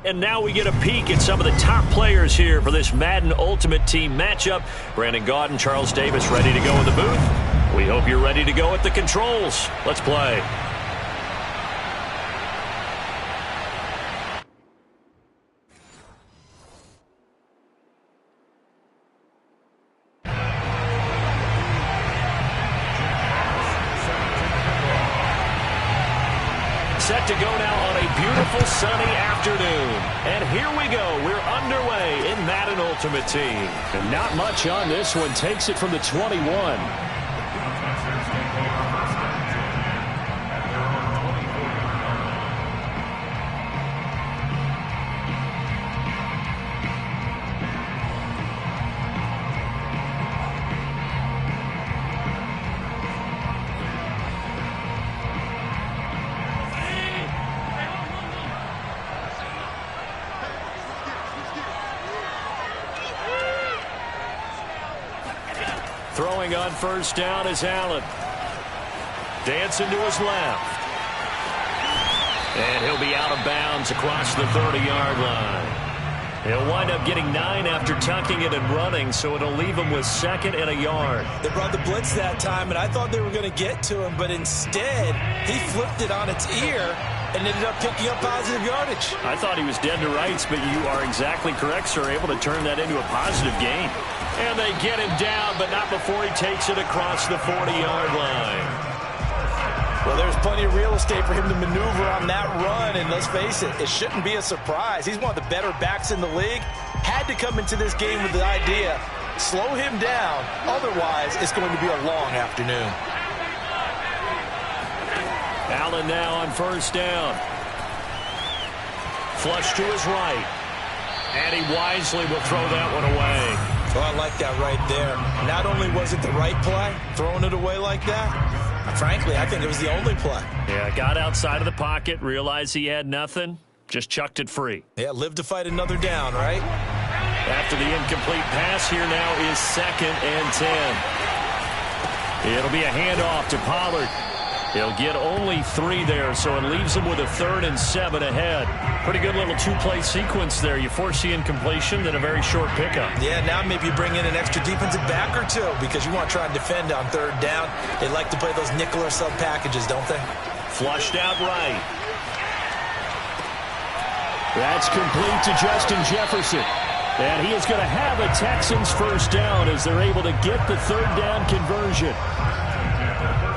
And now we get a peek at some of the top players here for this Madden Ultimate Team matchup. Brandon Gaudin, Charles Davis ready to go in the booth. We hope you're ready to go at the controls. Let's play. Set to go now on a beautiful sunny afternoon. And here we go. We're underway in Madden Ultimate Team. And not much on this one. Takes it from the 21. Throwing on first down is Allen. Dancing to his left. And he'll be out of bounds across the 30-yard line. He'll wind up getting 9 after tucking it and running, so it'll leave him with 2nd and a yard. They brought the blitz that time, and I thought they were going to get to him, but instead he flipped it on its ear and ended up picking up positive yardage. I thought he was dead to rights, but you are exactly correct, sir, able to turn that into a positive gain. And they get him down, but not before he takes it across the 40-yard line. Well, there's plenty of real estate for him to maneuver on that run, and let's face it, it shouldn't be a surprise. He's one of the better backs in the league. Had to come into this game with the idea, slow him down, otherwise it's going to be a long afternoon. Allen now on first down. Flush to his right. And he wisely will throw that one away. Well, I like that right there. Not only was it the right play, throwing it away like that, frankly, I think it was the only play. Yeah, got outside of the pocket, realized he had nothing, just chucked it free. Yeah, live to fight another down, right? After the incomplete pass, here now is 2nd and 10. It'll be a handoff to Pollard. He'll get only 3 there, so it leaves him with a 3rd and 7 ahead. Pretty good little 2-play sequence there. You force the incompletion, then a very short pickup. Yeah, now maybe you bring in an extra defensive back or 2 because you want to try and defend on 3rd down. They like to play those nickel or sub packages, don't they? Flushed out right. That's complete to Justin Jefferson. And he is going to have a Texans first down as they're able to get the 3rd down conversion.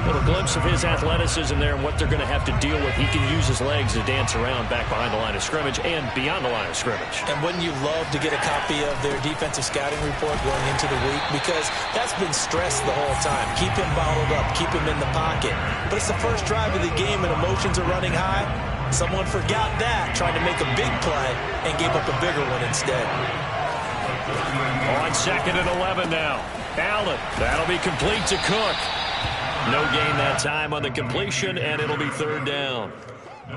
Little glimpse of his athleticism there and what they're going to have to deal with. He can use his legs to dance around back behind the line of scrimmage and beyond the line of scrimmage. And wouldn't you love to get a copy of their defensive scouting report going into the week? Because that's been stressed the whole time. Keep him bottled up. Keep him in the pocket. But it's the first drive of the game and emotions are running high. Someone forgot that, trying to make a big play, and gave up a bigger one instead. On 2nd and 11 now. Allen. That'll be complete to Cook. No gain that time on the completion, and it'll be 3rd down.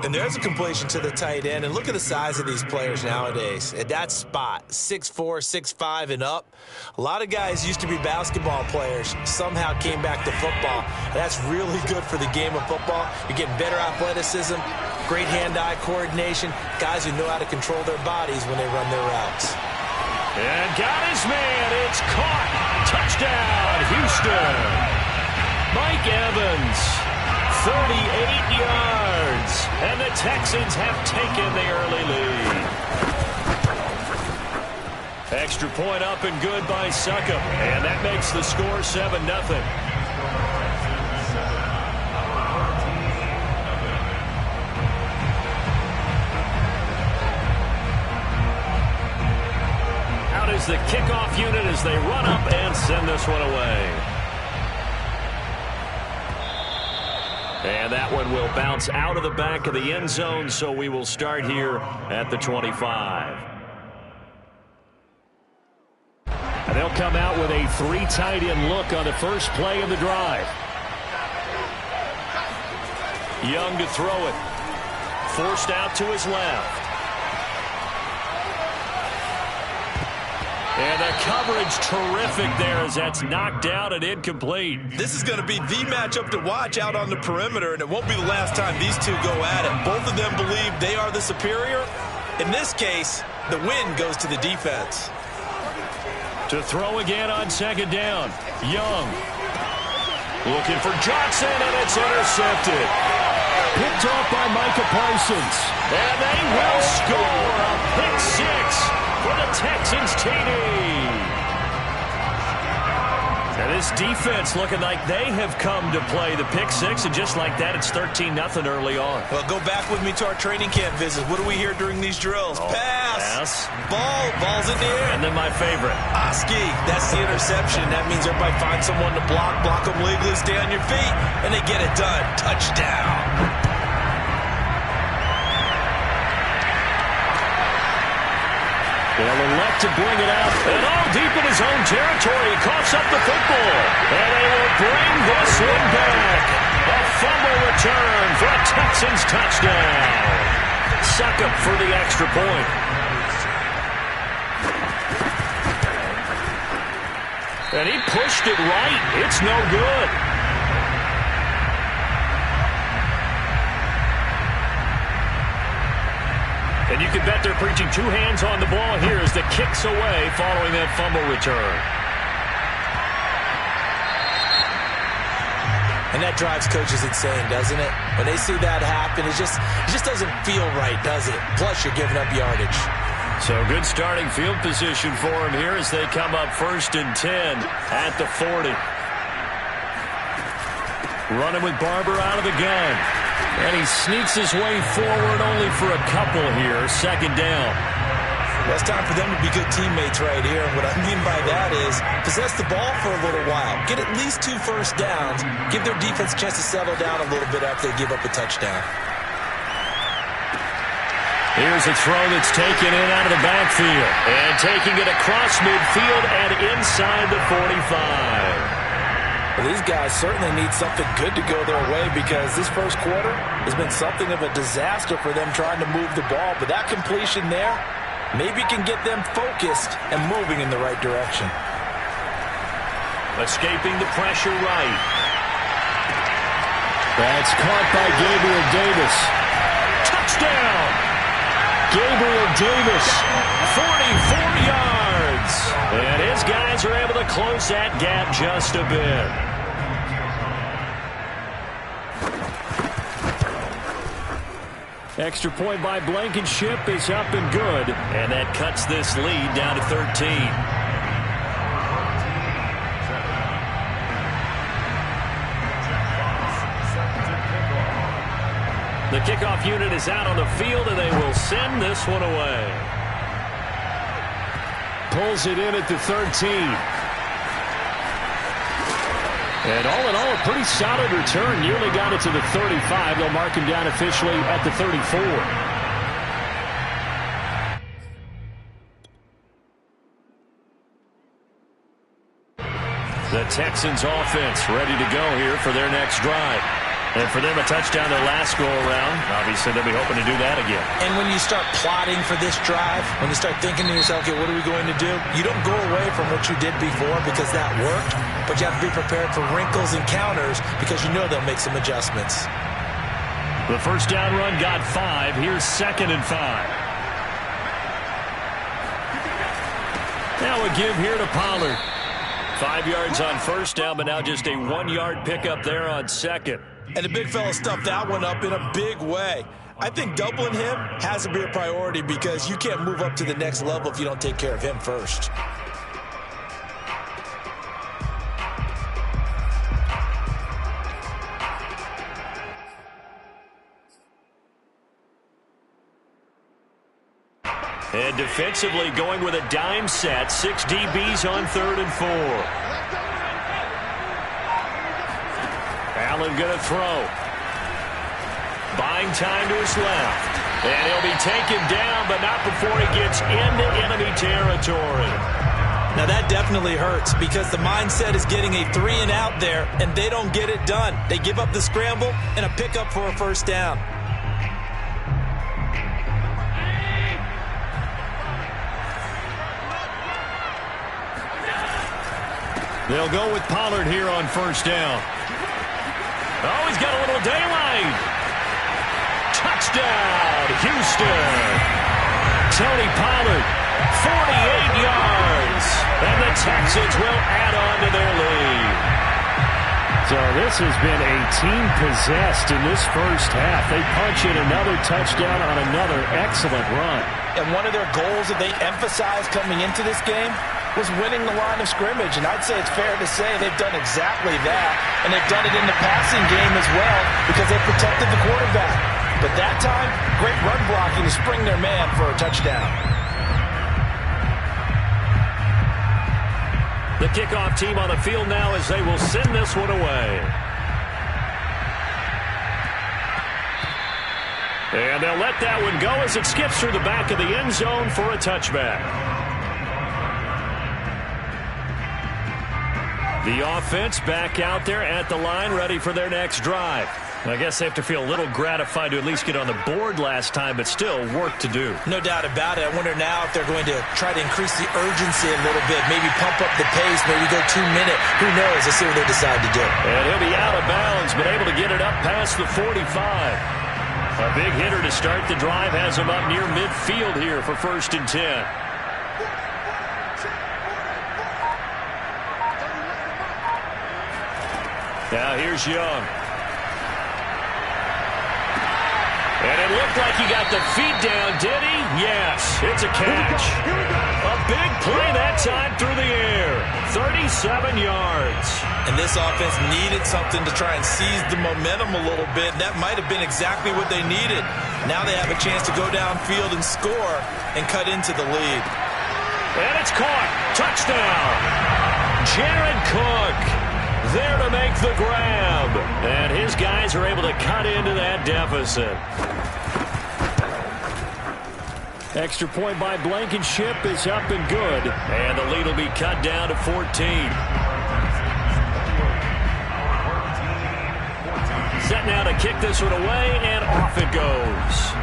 And there's a completion to the tight end. And look at the size of these players nowadays. At that spot, 6'4", 6'5", and up. A lot of guys used to be basketball players, somehow came back to football. And that's really good for the game of football. You're getting better athleticism, great hand-eye coordination, guys who know how to control their bodies when they run their routes. And got his man. It's caught. Touchdown, Houston. Mike Evans, 38 yards, and the Texans have taken the early lead. Extra point up and good by Succop, and that makes the score 7-0. Out is the kickoff unit as they run up and send this one away. And that one will bounce out of the back of the end zone, so we will start here at the 25. And they'll come out with a 3 tight end look on the first play of the drive. Young to throw it. Forced out to his left. And the coverage terrific there as that's knocked out and incomplete. This is going to be the matchup to watch out on the perimeter, and it won't be the last time these two go at it. Both of them believe they are the superior, In this case, the win goes to the defense. To throw again on second down. Young. Looking for Johnson, and it's intercepted. Picked off by Micah Parsons. And they will score a pick six for the Texans TD. And this defense looking like they have come to play the pick six, and just like that, it's 13-0 early on. Well, go back with me to our training camp visit. What do we hear during these drills? Pass. Ball's in the air. And then my favorite. Oski, that's the interception. That means everybody finds someone to block them legally, stay on your feet, and they get it done. Touchdown. They'll elect to bring it out. And all deep in his own territory. He coughs up the football. And they will bring this one back. A fumble return for a Texans touchdown. Succop for the extra point. And he pushed it right. It's no good. And you can bet they're preaching two hands on the ball here as the kick's away following that fumble return. And that drives coaches insane, doesn't it? When they see that happen, it just doesn't feel right, does it? Plus, you're giving up yardage. So good starting field position for him here as they come up 1st and 10 at the 40. Running with Barber out of the gun. And he sneaks his way forward only for a couple here. 2nd down. Well, it's time for them to be good teammates right here. And what I mean by that is possess the ball for a little while. Get at least 2 first downs. Give their defense a chance to settle down a little bit after they give up a touchdown. Here's a throw that's taken in out of the backfield. And taking it across midfield and inside the 45. Well, these guys certainly need something good to go their way because this first quarter has been something of a disaster for them trying to move the ball. But that completion there maybe can get them focused and moving in the right direction. Escaping the pressure right. That's caught by Gabriel Davis. Touchdown! Gabriel Davis. 44 yards. And his guys are able to close that gap just a bit. Extra point by Blankenship is up and good. And that cuts this lead down to 13. The kickoff unit is out on the field, and they will send this one away. Pulls it in at the 13. And all in all, a pretty solid return. Nearly got it to the 35. They'll mark him down officially at the 34. The Texans offense ready to go here for their next drive. And for them, a touchdown their last go-around. Obviously, they'll be hoping to do that again. And when you start plotting for this drive, when you start thinking to yourself, okay, what are we going to do? You don't go away from what you did before because that worked, but you have to be prepared for wrinkles and counters because you know they'll make some adjustments. The first down run got 5. Here's 2nd and 5. Now a give here to Pollard. 5 yards on first down, but now just a 1-yard pickup there on 2nd. And the big fella stuffed that one up in a big way. I think doubling him has to be a priority because you can't move up to the next level if you don't take care of him first. And defensively going with a dime set. 6 DBs on 3rd and 4. Allen going to throw. Buying time to his left. And he'll be taken down, but not before he gets into enemy territory. Now that definitely hurts because the mindset is getting a 3-and-out there, and they don't get it done. They give up the scramble and a pickup for a first down. They'll go with Pollard here on first down. Oh, he's got a little daylight. Touchdown, Houston. Tony Pollard, 48 yards. And the Texans will add on to their lead. So this has been a team possessed in this first half. They punch in another touchdown on another excellent run. And one of their goals that they emphasized coming into this game was winning the line of scrimmage. And I'd say it's fair to say they've done exactly that. And they've done it in the passing game as well because they protected the quarterback. But that time, great run blocking to spring their man for a touchdown. The kickoff team on the field now as they will send this one away. And they'll let that one go as it skips through the back of the end zone for a touchback. The offense back out there at the line, ready for their next drive. I guess they have to feel a little gratified to at least get on the board last time, but still work to do. No doubt about it. I wonder now if they're going to try to increase the urgency a little bit, maybe pump up the pace, maybe go 2 minute. Who knows? Let's see what they decide to do. And he'll be out of bounds, but able to get it up past the 45. A big hitter to start the drive has him up near midfield here for 1st and 10. Now here's Young. And it looked like he got the feet down, did he? Yes, it's a catch. A big play that time through the air. 37 yards. And this offense needed something to try and seize the momentum a little bit. That might have been exactly what they needed. Now they have a chance to go downfield and score and cut into the lead. And it's caught. Touchdown. Jared Cook there to make the grab. And his guys are able to cut into that deficit. Extra point by Blankenship is up and good. And the lead will be cut down to 14. Set now to kick this one away, and off it goes.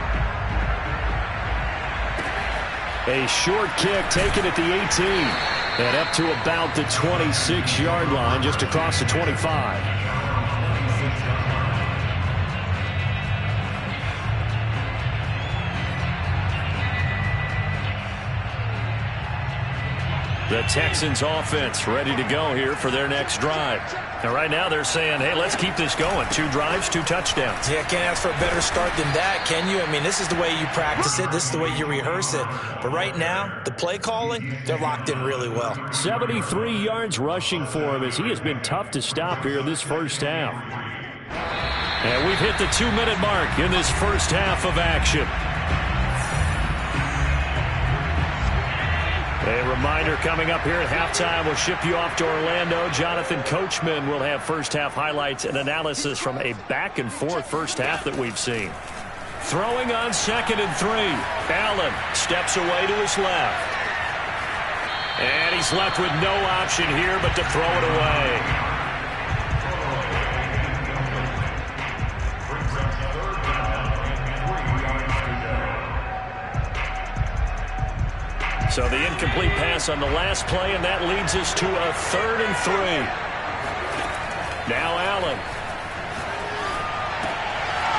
A short kick taken at the 18. And up to about the 26-yard line, just across the 25. The Texans offense ready to go here for their next drive. Now right now they're saying, hey, let's keep this going. 2 drives, 2 touchdowns. Yeah, can't ask for a better start than that, can you? I mean, this is the way you practice it. This is the way you rehearse it. But right now, the play calling, they're locked in really well. 73 yards rushing for him as he has been tough to stop here in this first half. And we've hit the 2-minute mark in this first half of action. A reminder coming up here at halftime, we'll ship you off to Orlando. Jonathan Coachman will have first half highlights and analysis from a back-and-forth first half that we've seen. Throwing on 2nd and 3. Allen steps away to his left. And he's left with no option here but to throw it away. So the incomplete pass on the last play, and that leads us to a 3rd and 3. Now Allen.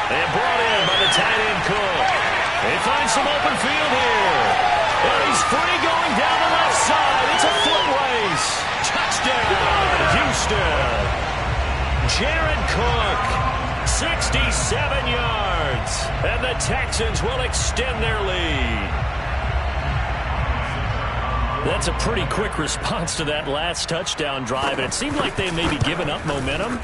And brought in by the tight end Cook. They find some open field here. And he's free going down the left side. It's a foot race. Touchdown, Houston. Jared Cook, 67 yards. And the Texans will extend their lead. That's a pretty quick response to that last touchdown drive. And it seemed like they may be giving up momentum.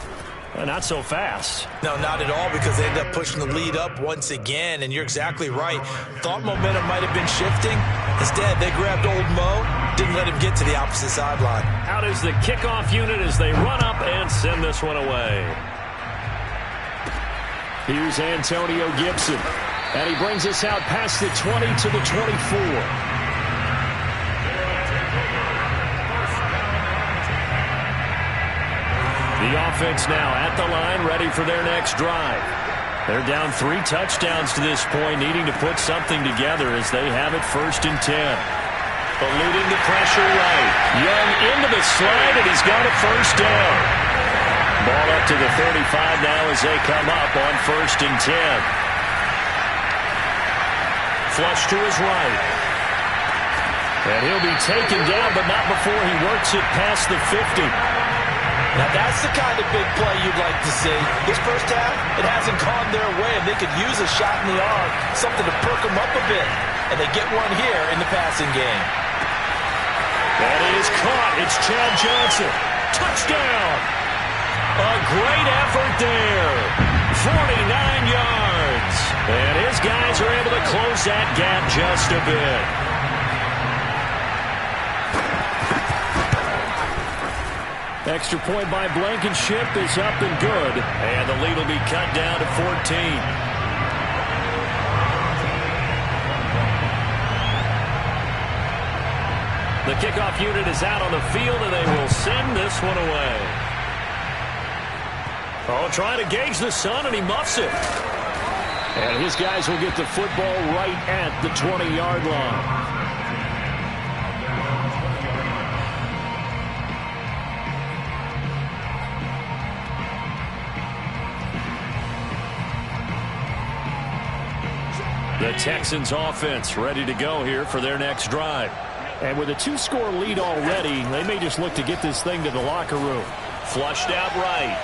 Not so fast. No, not at all, because they ended up pushing the lead up once again. And you're exactly right. Thought momentum might have been shifting. Instead, they grabbed old Mo, didn't let him get to the opposite sideline. Out is the kickoff unit as they run up and send this one away. Here's Antonio Gibson. And he brings us out past the 20 to the 24. The offense now at the line, ready for their next drive. They're down 3 touchdowns to this point, needing to put something together as they have it 1st and 10. Eluding the pressure right. Young into the slide, and he's got a 1st down. Ball up to the 35 now as they come up on 1st and 10. flush to his right. And he'll be taken down, but not before he works it past the 50. Now, that's the kind of big play you'd like to see. This first half, it hasn't gone their way, and they could use a shot in the arm, something to perk them up a bit. And they get one here in the passing game. That is caught. It's Chad Johnson. Touchdown. A great effort there. 49 yards. And his guys are able to close that gap just a bit. Extra point by Blankenship is up and good. And the lead will be cut down to 14. The kickoff unit is out on the field, and they will send this one away. Oh, trying to gauge the sun, and he muffs it. And his guys will get the football right at the 20-yard line. The Texans offense ready to go here for their next drive. And with a 2-score lead already, they may just look to get this thing to the locker room. Flushed out right.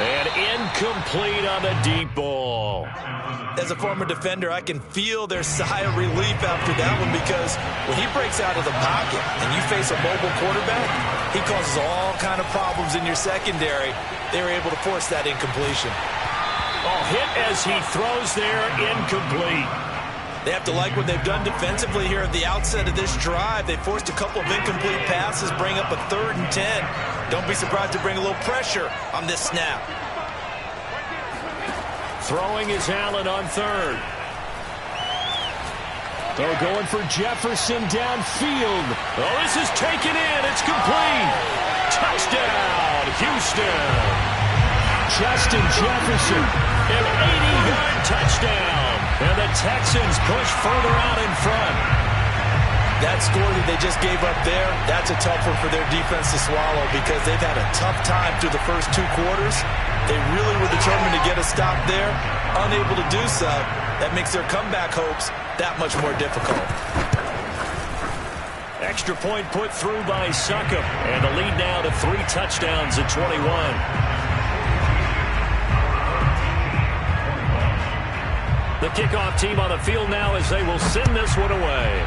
And incomplete on the deep ball. As a former defender, I can feel their sigh of relief after that one, because when he breaks out of the pocket and you face a mobile quarterback, he causes all kind of problems in your secondary. They were able to force that incompletion. Oh, hit as he throws there, incomplete. They have to like what they've done defensively here at the outset of this drive. They forced a couple of incomplete passes, bring up a 3rd and 10. Don't be surprised to bring a little pressure on this snap. Throwing is Allen on 3rd. They're going for Jefferson downfield. Oh, this is taken in. It's complete. Touchdown, Houston. Justin Jefferson, an 80-yard touchdown. And the Texans push further out in front. That score that they just gave up there, that's a tough one for their defense to swallow, because they've had a tough time through the first 2 quarters. They really were determined to get a stop there. Unable to do so, that makes their comeback hopes that much more difficult. Extra point put through by Succop. And the lead now to 3 touchdowns at 21. The kickoff team on the field now as they will send this one away.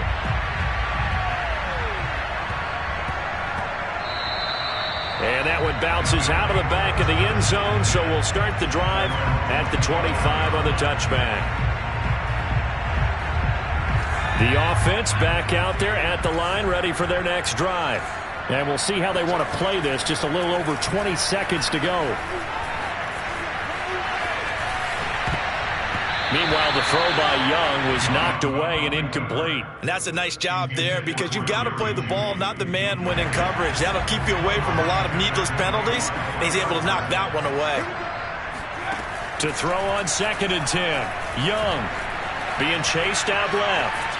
And that one bounces out of the back of the end zone, so we'll start the drive at the 25 on the touchback. The offense back out there at the line, ready for their next drive. And we'll see how they want to play this. Just a little over 20 seconds to go. Meanwhile, the throw by Young was knocked away and incomplete. And that's a nice job there, because you've got to play the ball, not the man when in coverage. That'll keep you away from a lot of needless penalties, and he's able to knock that one away. To throw on 2nd and 10. Young being chased out left.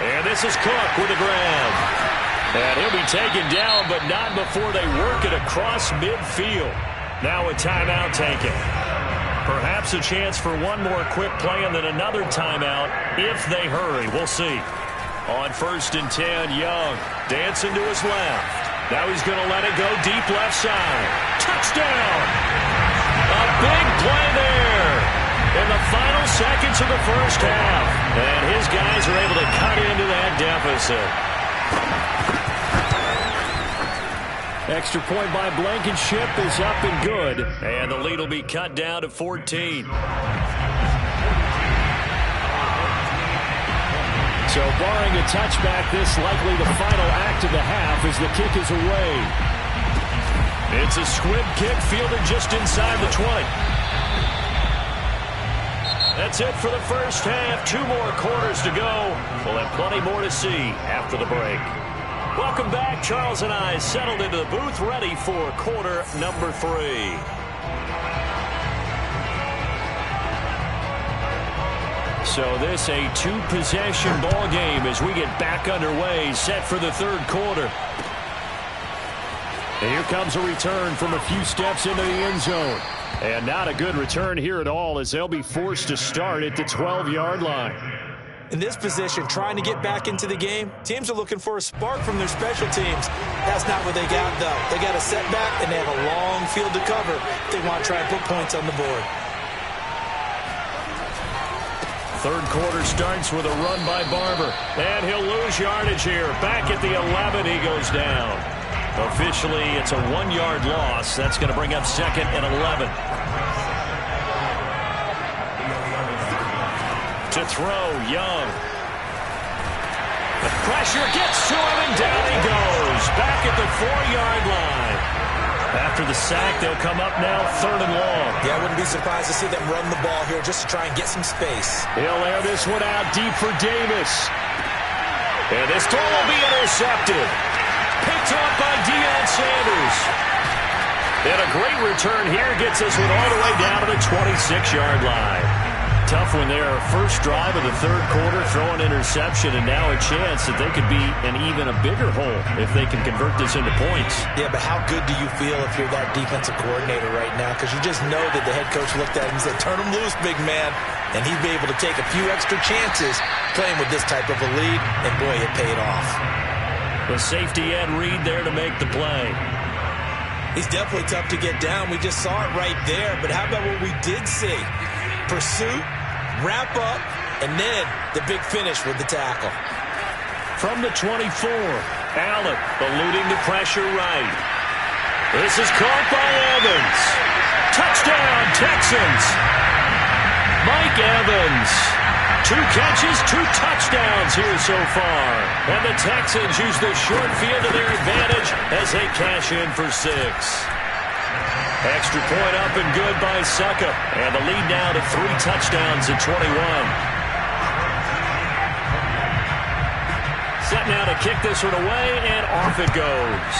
And this is Cook with a grab. And he'll be taken down, but not before they work it across midfield. Now a timeout taken. Perhaps a chance for one more quick play and then another timeout if they hurry. We'll see. On 1st and 10, Young dancing to his left. Now he's going to let it go deep left side. Touchdown! A big play there in the final seconds of the first half. And his guys are able to cut into that deficit. Extra point by Blankenship is up and good. And the lead will be cut down to 14. So barring a touchback, this likely the final act of the half as the kick is away. It's a squib kick fielded just inside the 20. That's it for the first half. 2 more quarters to go. We'll have plenty more to see after the break. Welcome back. Charles and I settled into the booth, ready for quarter number 3. So this a 2-possession ball game as we get back underway, set for the 3rd quarter. And here comes a return from a few steps into the end zone. And not a good return here at all, as they'll be forced to start at the 12-yard line. In this position, trying to get back into the game, teams are looking for a spark from their special teams. That's not what they got, though. They got a setback, and they have a long field to cover if they want to try and put points on the board. Third quarter starts with a run by Barber. And he'll lose yardage here. Back at the 11, he goes down. Officially, it's a 1-yard loss. That's going to bring up second and 11. To throw, Young. The pressure gets to him, and down he goes. Back at the 4-yard line. After the sack, they'll come up now, third and long. Yeah, I wouldn't be surprised to see them run the ball here just to try and get some space. He'll air this one out deep for Davis. And this throw will be intercepted. Picked up by Deion Sanders. And a great return here gets this one all the way down to the 26-yard line. Tough one there. First drive of the third quarter, throw an interception, and now a chance that they could be in even a bigger hole if they can convert this into points. Yeah, but how good do you feel if you're that defensive coordinator right now? Because you just know that the head coach looked at him and said, turn him loose, big man. And he'd be able to take a few extra chances playing with this type of a lead, and boy, it paid off. The safety Ed Reed there to make the play. He's definitely tough to get down. We just saw it right there. But how about what we did see? Pursuit, wrap up, and then the big finish with the tackle. From the 24, Allen eluding the pressure right. This is caught by Evans. Touchdown, Texans. Mike Evans. 2 catches, 2 touchdowns here so far. And the Texans use the short field to their advantage as they cash in for 6. Extra point up and good by Succa. And the lead now to 3 touchdowns at 21. Set now to kick this one away, and off it goes.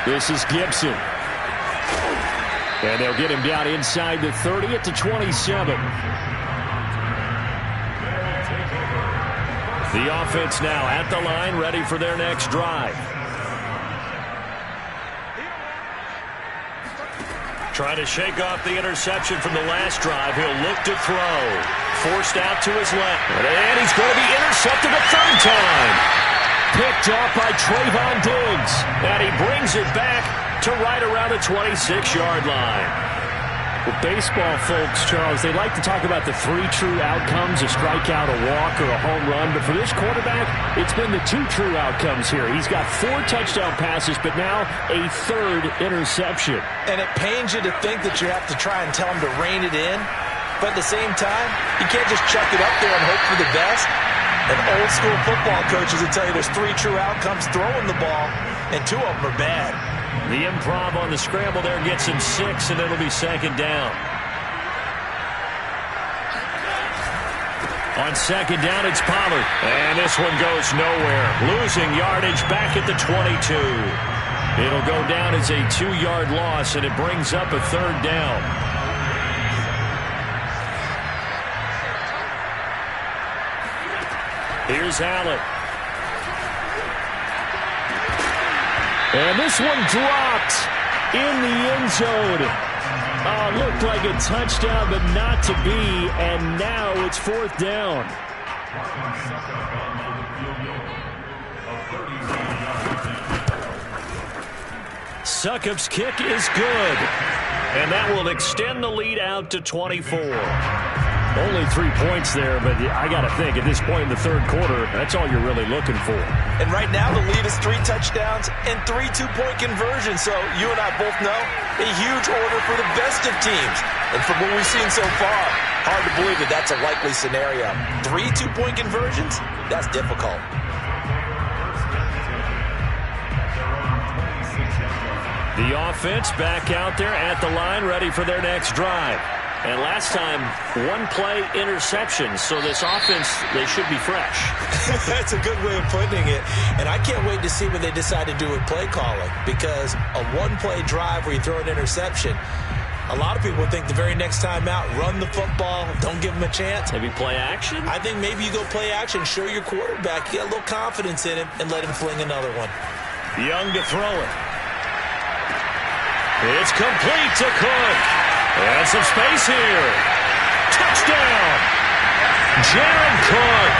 This is Gibson. And they'll get him down inside the 30 at the 27. The offense now at the line, ready for their next drive. Trying to shake off the interception from the last drive. He'll look to throw. Forced out to his left. And he's going to be intercepted a third time. Picked up by Trayvon Diggs. And he brings it back to right around the 26-yard line. With baseball folks, Charles, they like to talk about the 3 true outcomes, a strikeout, a walk, or a home run. But for this quarterback, it's been the 2 true outcomes here. He's got 4 touchdown passes, but now a 3rd interception. And it pains you to think that you have to try and tell him to rein it in. But at the same time, you can't just chuck it up there and hope for the best. And old school football coaches will tell you there's 3 true outcomes throwing the ball, and 2 of them are bad. The improv on the scramble there gets him 6, and it'll be second down. On second down, it's Pollard. And this one goes nowhere. Losing yardage back at the 22. It'll go down as a 2-yard loss, and it brings up a 3rd down. Here's Allen. And this one dropped in the end zone. Looked like a touchdown, but not to be. And now it's 4th down. Succop's kick is good. And that will extend the lead out to 24. Only 3 points there, but I got to think at this point in the third quarter, that's all you're really looking for. And right now the lead is 3 touchdowns and 3 two-point conversions. So you and I both know a huge order for the best of teams. And from what we've seen so far, hard to believe that that's a likely scenario. 3 two-point conversions? That's difficult. The offense back out there at the line, ready for their next drive. And last time, 1-play interception. So this offense, they should be fresh. That's a good way of putting it. And I can't wait to see what they decide to do with play calling. Because a 1-play drive where you throw an interception, A lot of people think the very next time out, run the football, don't give him a chance. Maybe play action? I think maybe you go play action, show your quarterback, you get a little confidence in him, and let him fling another one. Young to throw it. It's complete to Cook. And some space here. Touchdown. Jared Cook.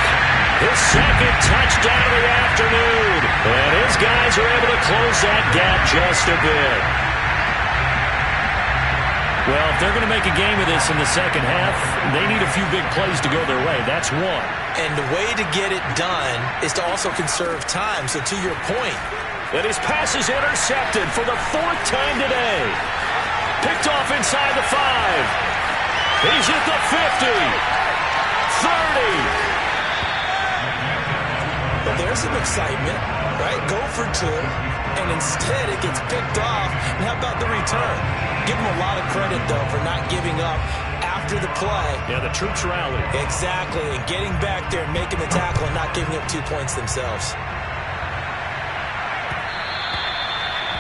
His second touchdown of the afternoon. And his guys are able to close that gap just a bit. Well, if they're going to make a game of this in the second half, they need a few big plays to go their way. That's one. And the way to get it done is to also conserve time. So to your point, and his pass is intercepted for the fourth time today. Picked off inside the 5. He's at the 50. 30. Well, there's some excitement, right? Go for 2, and instead it gets picked off. And how about the return? Give him a lot of credit, though, for not giving up after the play. Yeah, the troops rallied. Exactly, and getting back there and making the tackle and not giving up 2 points themselves.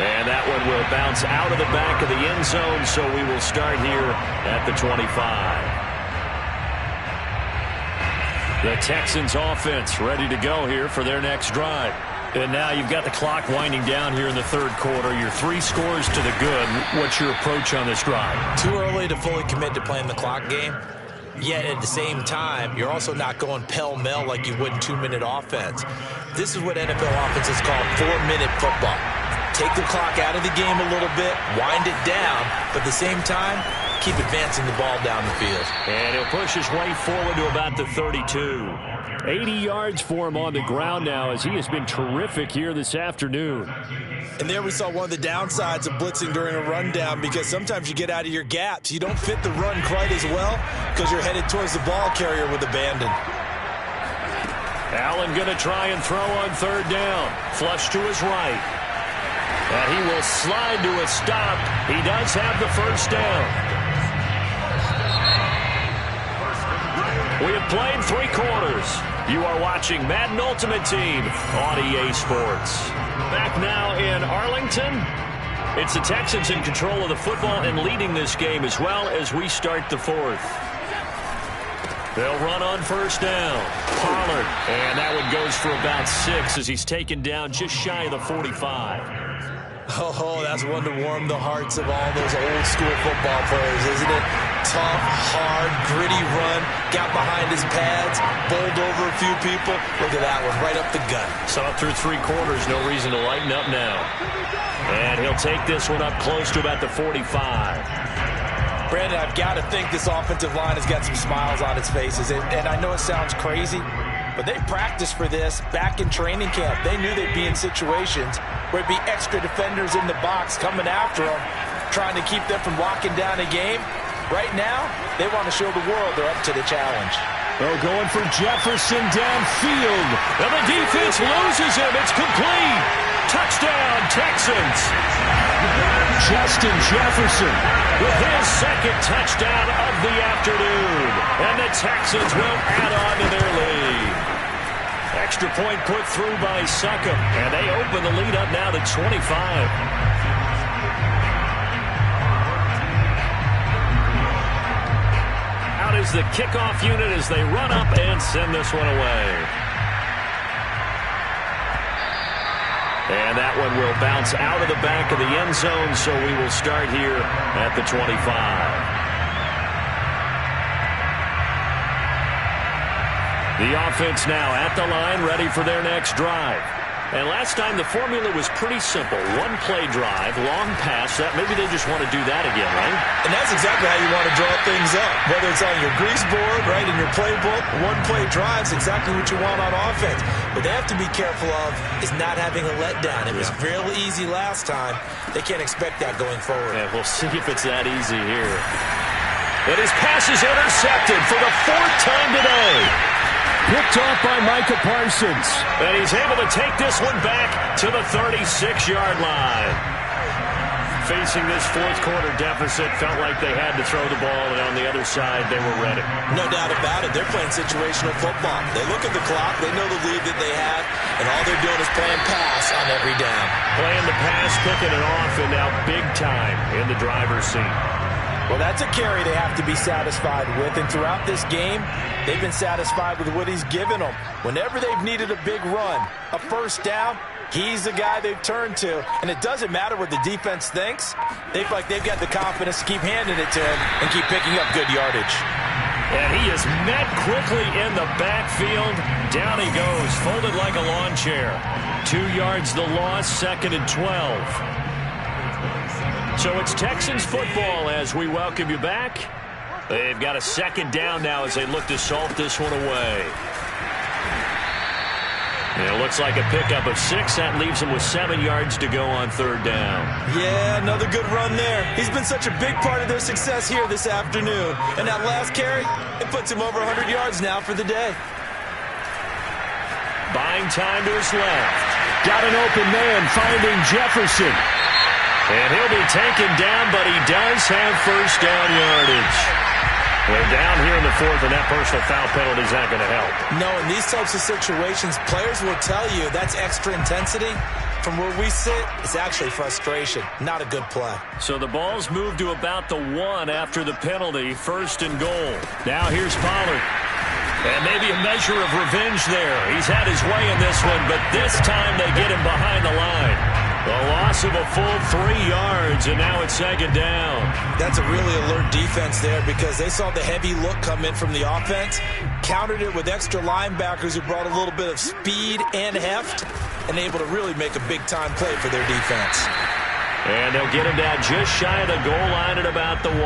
And that one will bounce out of the back of the end zone, so we will start here at the 25. The Texans offense ready to go here for their next drive. And now you've got the clock winding down here in the third quarter. Your 3 scores to the good. What's your approach on this drive? Too early to fully commit to playing the clock game. Yet at the same time, you're also not going pell-mell like you would in 2-minute offense. This is what NFL offenses call 4-minute football. Take the clock out of the game a little bit, wind it down, but at the same time, keep advancing the ball down the field. And he'll push his way forward to about the 32. 80 yards for him on the ground now as he has been terrific here this afternoon. And there we saw one of the downsides of blitzing during a rundown, because sometimes you get out of your gaps. You don't fit the run quite as well because you're headed towards the ball carrier with abandon. Allen going to try and throw on third down. Flush to his right. And he will slide to a stop. He does have the first down. We have played 3 quarters. You are watching Madden Ultimate Team on EA Sports. Back now in Arlington. It's the Texans in control of the football and leading this game as well as we start the 4th. They'll run on first down. Pollard. And that one goes for about 6 as he's taken down just shy of the 45. Oh, that's one to warm the hearts of all those old school football players, isn't it? Tough, hard, gritty run, got behind his pads, bowled over a few people. Look at that one, right up the gut. Saw it through 3 quarters, no reason to lighten up now. And he'll take this one up close to about the 45. Brandon, I've got to think this offensive line has got some smiles on its faces. And I know it sounds crazy, but they practiced for this back in training camp. They knew they'd be in situations where it'd be extra defenders in the box coming after them, trying to keep them from locking down a game. Right now, they want to show the world they're up to the challenge. Oh, going for Jefferson downfield. And the defense loses him. It's complete. Touchdown, Texans. Justin Jefferson with his second touchdown of the afternoon. And the Texans will add on to their lead. Extra point put through by Succop. And they open the lead up now to 25. Is the kickoff unit as they run up and send this one away. And that one will bounce out of the back of the end zone, so we will start here at the 25. The offense now at the line, ready for their next drive. And last time the formula was pretty simple. 1-play drive, long pass. That maybe they just want to do that again, right? And that's exactly how you want to draw things up. Whether it's on your grease board, right, in your playbook, 1-play drive is exactly what you want on offense. What they have to be careful of is not having a letdown. It was real easy last time. They can't expect that going forward. Yeah, we'll see if it's that easy here. And his pass is intercepted for the 4th time today. Picked off by Micah Parsons. And he's able to take this one back to the 36-yard line. Facing this 4th quarter deficit, felt like they had to throw the ball, and on the other side, they were ready. No doubt about it. They're playing situational football. They look at the clock. They know the lead that they have, and all they're doing is playing pass on every down. Playing the pass, picking it off, and now big time in the driver's seat. Well, that's a carry they have to be satisfied with, and throughout this game, they've been satisfied with what he's given them. Whenever they've needed a big run, a first down, he's the guy they've turned to. And it doesn't matter what the defense thinks. They feel like they've got the confidence to keep handing it to him and keep picking up good yardage. And he is met quickly in the backfield. Down he goes, folded like a lawn chair. 2 yards the loss, 2nd and 12. So it's Texans football as we welcome you back. They've got a 2nd down now as they look to salt this one away. And it looks like a pickup of 6. That leaves them with 7 yards to go on 3rd down. Yeah, another good run there. He's been such a big part of their success here this afternoon. And that last carry, it puts him over 100 yards now for the day. Buying time to his left. Got an open man finding Jefferson. And he'll be taken down, but he does have first down yardage. They're down here in the 4th, and that personal foul penalty is not going to help. No, in these types of situations, players will tell you that's extra intensity. From where we sit, it's actually frustration. Not a good play. So the ball's moved to about the 1 after the penalty. 1st and goal. Now here's Pollard. And maybe a measure of revenge there. He's had his way in this one, but this time they get him behind the line. The loss of a full 3 yards, and now it's 2nd down. That's a really alert defense there because they saw the heavy look come in from the offense, countered it with extra linebackers who brought a little bit of speed and heft, and able to really make a big-time play for their defense. And they'll get him down just shy of the goal line at about the 1.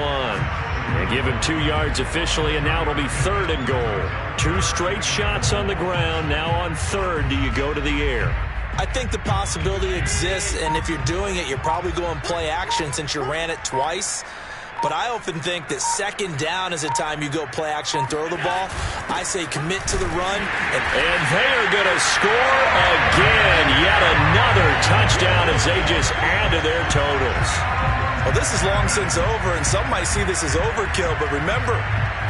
They give him 2 yards officially, and now it'll be 3rd and goal. 2 straight shots on the ground. Now on 3rd, do you go to the air? I think the possibility exists, and if you're doing it, you're probably going play action since you ran it twice. But I often think that 2nd down is a time you go play action and throw the ball. I say commit to the run. And they are going to score again. Yet another touchdown as they just add to their totals. Well, this is long since over, and some might see this as overkill. But remember,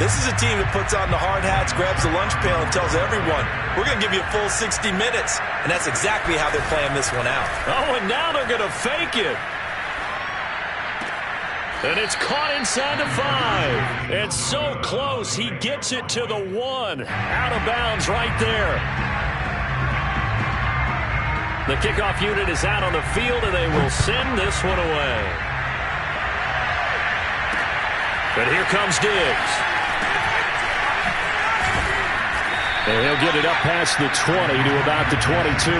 this is a team that puts on the hard hats, grabs the lunch pail, and tells everyone, we're going to give you a full 60 minutes. And that's exactly how they're playing this one out. Oh, and now they're going to fake it. And it's caught inside the 5. It's so close. He gets it to the 1. Out of bounds right there. The kickoff unit is out on the field, and they will send this one away. But here comes Diggs. And he'll get it up past the 20 to about the 22.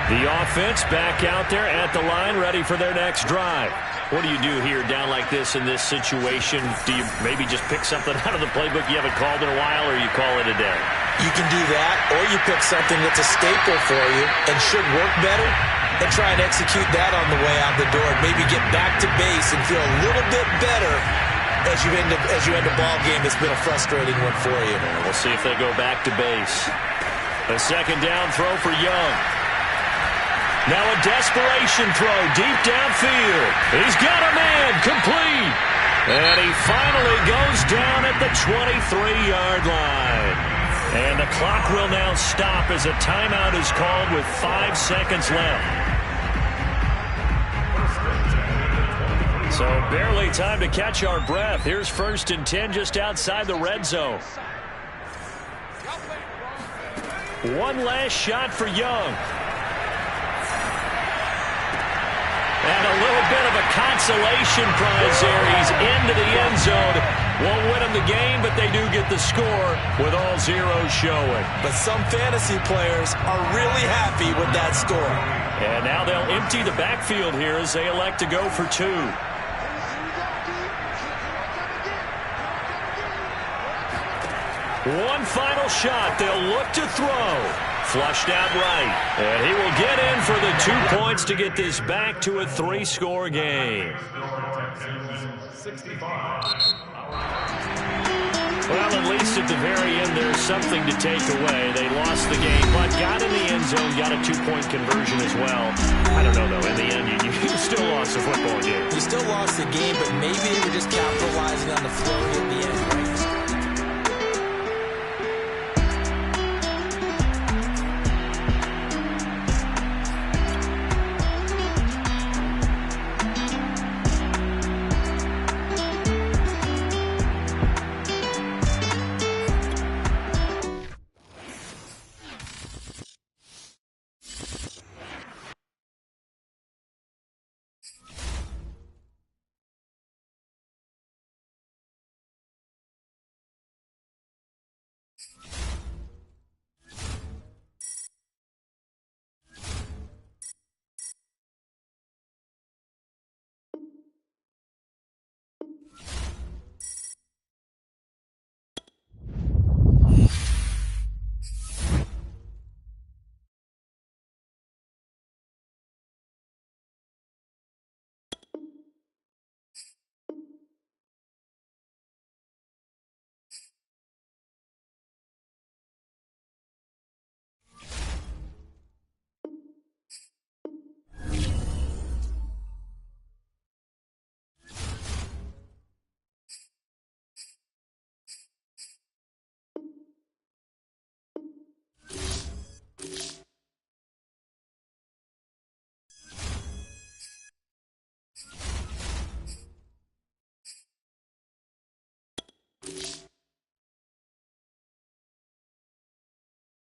The offense back out there at the line, ready for their next drive. What do you do here down like this in this situation? Do you maybe just pick something out of the playbook you haven't called in a while, or you call it a day? You can do that, or you pick something that's a staple for you and should work better, and try and execute that on the way out the door. Maybe get back to base and feel a little bit better as you end a ball game that's been a frustrating one for you. We'll see if they go back to base. A 2nd down throw for Young. Now a desperation throw deep downfield. He's got a man, complete. And he finally goes down at the 23-yard line. And the clock will now stop as a timeout is called with 5 seconds left. So barely time to catch our breath. Here's 1st and 10 just outside the red zone. One last shot for Young. And a little bit of a consolation prize there. He's into the end zone. Won't win them the game, but they do get the score with all zeros showing. But some fantasy players are really happy with that score. And now they'll empty the backfield here as they elect to go for 2. One final shot. They'll look to throw. Flushed out right. And he will get in for the 2 points to get this back to a 3-score game. Well, at least at the very end, there's something to take away. They lost the game, but got in the end zone, got a 2-point conversion as well. I don't know, though. In the end, you still lost the football game. You still lost the game, but maybe they were just capitalizing on the flurry at the end.